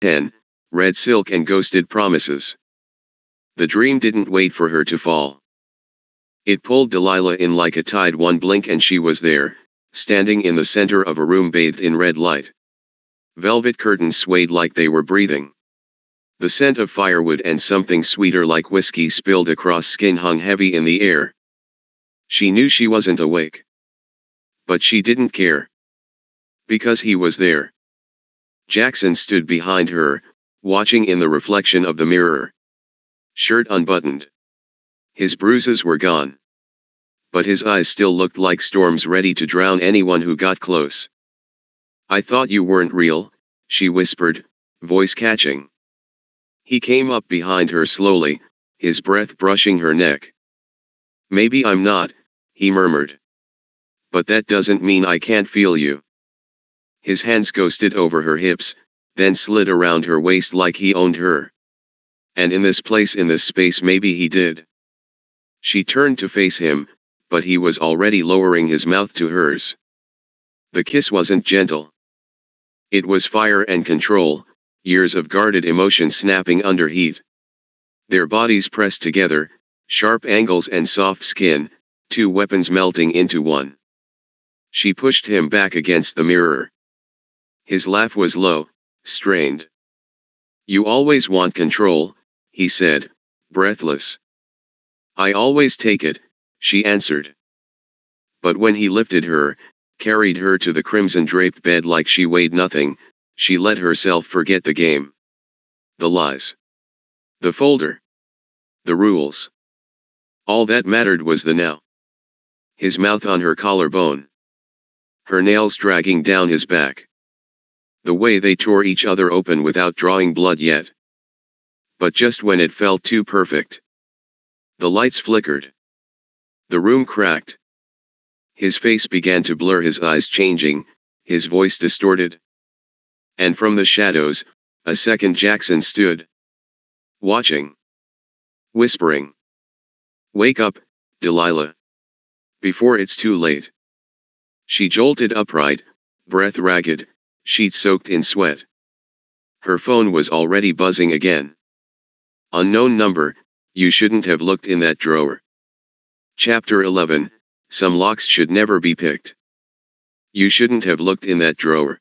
10. Red silk and ghosted promises. The dream didn't wait for her to fall. It pulled Delilah in like a tide. One blink and she was there, standing in the center of a room bathed in red light. Velvet curtains swayed like they were breathing. The scent of firewood and something sweeter like whiskey spilled across skin hung heavy in the air. She knew she wasn't awake. But she didn't care. Because he was there. Jackson stood behind her, watching in the reflection of the mirror. Shirt unbuttoned. His bruises were gone. But his eyes still looked like storms ready to drown anyone who got close. "I thought you weren't real," she whispered, voice catching. He came up behind her slowly, his breath brushing her neck. "Maybe I'm not," he murmured. "But that doesn't mean I can't feel you." His hands ghosted over her hips, then slid around her waist like he owned her. And in this place, in this space, maybe he did. She turned to face him, but he was already lowering his mouth to hers. The kiss wasn't gentle. It was fire and control, years of guarded emotion snapping under heat. Their bodies pressed together, sharp angles and soft skin, two weapons melting into one. She pushed him back against the mirror. His laugh was low, strained. "You always want control," he said, breathless. "I always take it," she answered. But when he lifted her, carried her to the crimson-draped bed like she weighed nothing, she let herself forget the game. The lies. The folder. The rules. All that mattered was the now. His mouth on her collarbone. Her nails dragging down his back. The way they tore each other open without drawing blood yet. But just when it felt too perfect. The lights flickered. The room cracked. His face began to blur, his eyes changing, his voice distorted. And from the shadows, a second Jackson stood. Watching. Whispering. "Wake up, Delilah. Before it's too late." She jolted upright, breath ragged, sheets soaked in sweat. Her phone was already buzzing again. "Unknown number, you shouldn't have looked in that drawer." Chapter 11, Some locks should never be picked. "You shouldn't have looked in that drawer."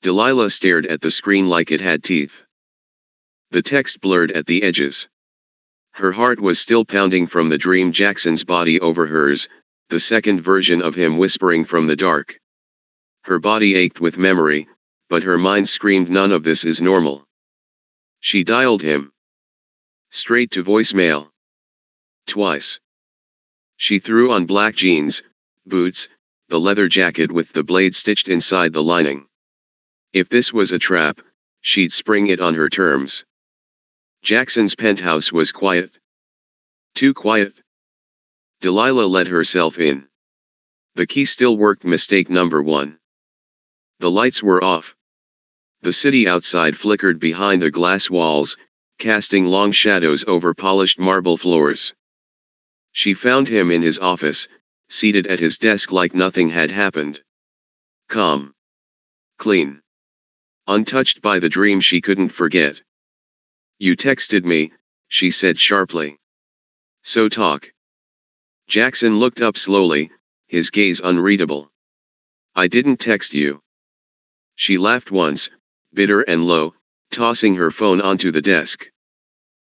Delilah stared at the screen like it had teeth. The text blurred at the edges. Her heart was still pounding from the dream, Jackson's body over hers, the second version of him whispering from the dark. Her body ached with memory, but her mind screamed, none of this is normal. She dialed him. Straight to voicemail. Twice. She threw on black jeans, boots, the leather jacket with the blade stitched inside the lining. If this was a trap, she'd spring it on her terms. Jackson's penthouse was quiet. Too quiet. Delilah let herself in. The key still worked. Mistake number 1. The lights were off. The city outside flickered behind the glass walls, casting long shadows over polished marble floors. She found him in his office, seated at his desk like nothing had happened. Calm. Clean. Untouched by the dream she couldn't forget. "You texted me," she said sharply. "So talk." Jackson looked up slowly, his gaze unreadable. "I didn't text you." She laughed once, bitter and low, tossing her phone onto the desk.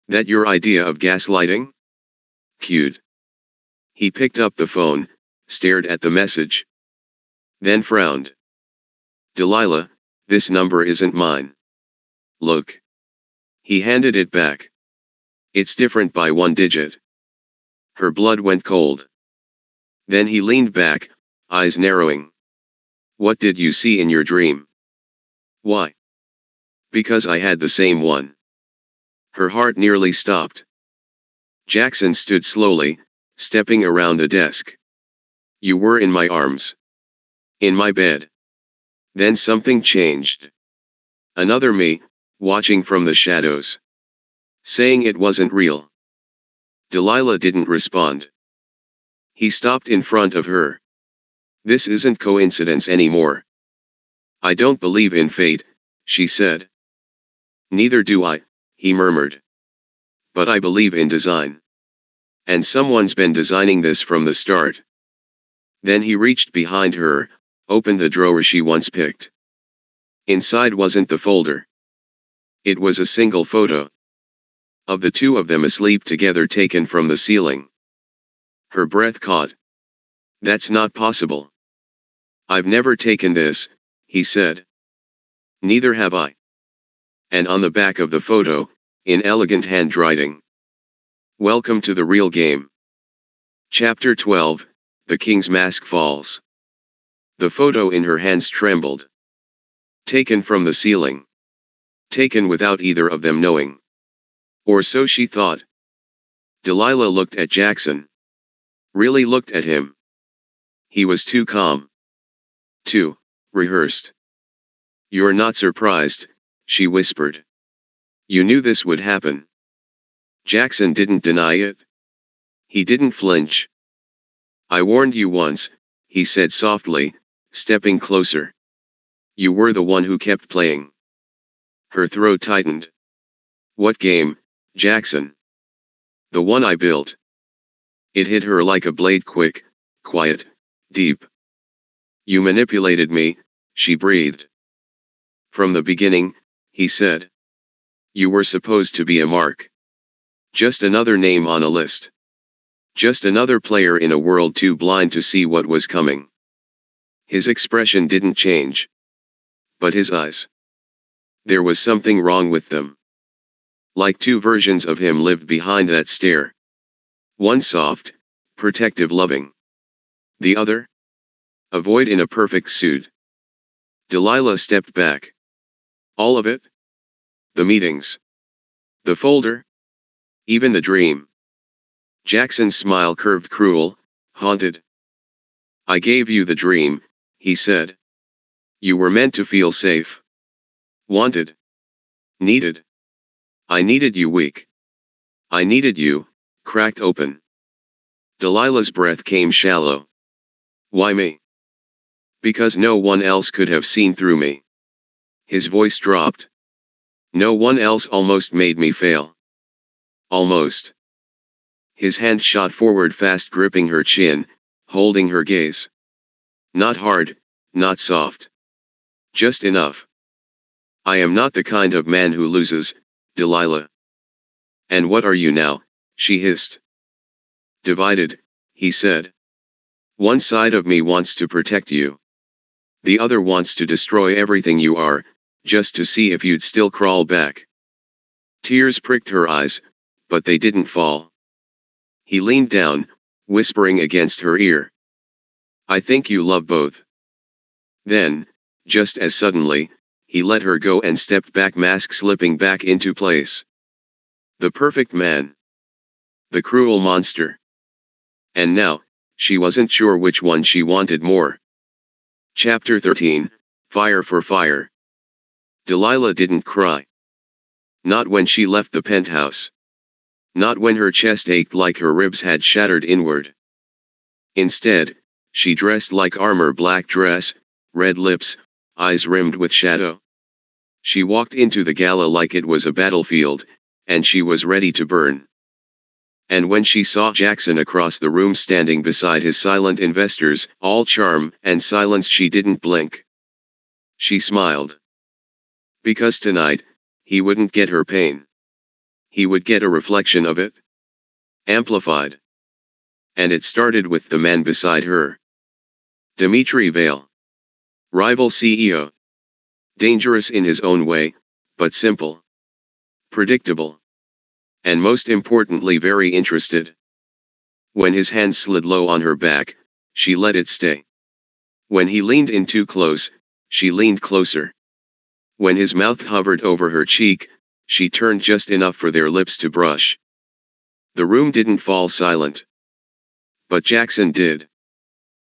"That your idea of gaslighting?" Cute. He picked up the phone, stared at the message. Then frowned. "Delilah, this number isn't mine. Look." He handed it back. "It's different by 1 digit." Her blood went cold. Then he leaned back, eyes narrowing. "What did you see in your dream?" "Why?" "Because I had the same one." Her heart nearly stopped. Jackson stood slowly, stepping around the desk. "You were in my arms. In my bed. Then something changed. Another me, watching from the shadows. Saying it wasn't real." Delilah didn't respond. He stopped in front of her. "This isn't coincidence anymore." "I don't believe in fate," she said. Neither do I, he murmured. But I believe in design. And someone's been designing this from the start. Then he reached behind her, opened the drawer she once picked. Inside wasn't the folder. It was a single photo. Of the two of them asleep together, taken from the ceiling. Her breath caught. That's not possible. I've never taken this, he said. Neither have I. And on the back of the photo, in elegant handwriting. Welcome to the real game. Chapter 12, The King's Mask Falls. The photo in her hands trembled. Taken from the ceiling. Taken without either of them knowing. Or so she thought. Delilah looked at Jackson. Really looked at him. He was too calm. Too rehearsed. You're not surprised, she whispered. You knew this would happen. Jackson didn't deny it. He didn't flinch. I warned you once, he said softly, stepping closer. You were the one who kept playing. Her throat tightened. What game, Jackson? The one I built. It hit her like a blade, quick, quiet, deep. You manipulated me, she breathed. From the beginning, he said. You were supposed to be a mark. Just another name on a list. Just another player in a world too blind to see what was coming. His expression didn't change. But his eyes. There was something wrong with them. Like two versions of him lived behind that stare. One soft, protective, loving. The other? A void in a perfect suit. Delilah stepped back. All of it? The meetings. The folder? Even the dream. Jackson's smile curved, cruel, haunted. I gave you the dream, he said. You were meant to feel safe. Wanted. Needed. I needed you weak. I needed you, cracked open. Delilah's breath came shallow. Why me? Because no one else could have seen through me. His voice dropped. No one else almost made me fail. Almost. His hand shot forward fast, gripping her chin, holding her gaze. Not hard, not soft. Just enough. I am not the kind of man who loses, Delilah. And what are you now? She hissed. Divided, he said. One side of me wants to protect you. The other wants to destroy everything you are, just to see if you'd still crawl back. Tears pricked her eyes, but they didn't fall. He leaned down, whispering against her ear. I think you love both. Then, just as suddenly, he let her go and stepped back, mask slipping back into place. The perfect man. The cruel monster. And now, she wasn't sure which one she wanted more. Chapter 13, Fire for Fire. Delilah didn't cry. Not when she left the penthouse. Not when her chest ached like her ribs had shattered inward. Instead, she dressed like armor, black dress, red lips, eyes rimmed with shadow. She walked into the gala like it was a battlefield, and she was ready to burn. And when she saw Jackson across the room standing beside his silent investors, all charm and silence, she didn't blink. She smiled. Because tonight, he wouldn't get her pain. He would get a reflection of it. Amplified. And it started with the man beside her. Dimitri Vale. Rival CEO. Dangerous in his own way, but simple. Predictable. And most importantly, very interested. When his hand slid low on her back, she let it stay. When he leaned in too close, she leaned closer. When his mouth hovered over her cheek, she turned just enough for their lips to brush. The room didn't fall silent. But Jackson did.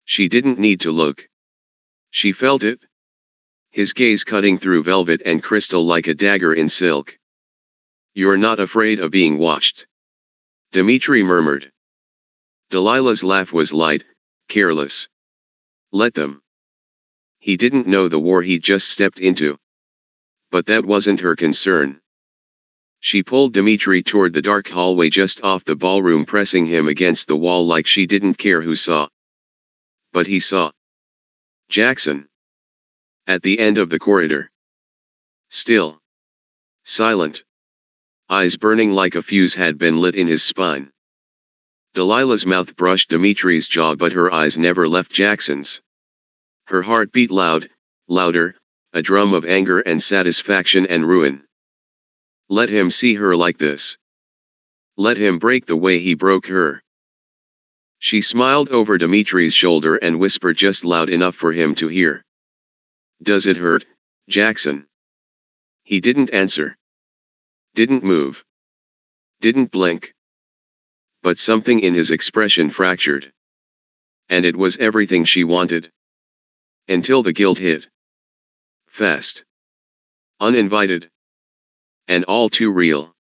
She didn't need to look. She felt it. His gaze cutting through velvet and crystal like a dagger in silk. You're not afraid of being watched? Dimitri murmured. Delilah's laugh was light, careless. Let them. He didn't know the war he'd just stepped into. But that wasn't her concern. She pulled Dmitri toward the dark hallway just off the ballroom, pressing him against the wall like she didn't care who saw. But he saw. Jackson. At the end of the corridor. Still. Silent. Eyes burning like a fuse had been lit in his spine. Delilah's mouth brushed Dimitri's jaw, but her eyes never left Jackson's. Her heart beat loud, louder, a drum of anger and satisfaction and ruin. Let him see her like this. Let him break the way he broke her. She smiled over Dimitri's shoulder and whispered just loud enough for him to hear. Does it hurt, Jackson? He didn't answer. Didn't move. Didn't blink. But something in his expression fractured. And it was everything she wanted. Until the guilt hit. Fast. Uninvited. And all too real.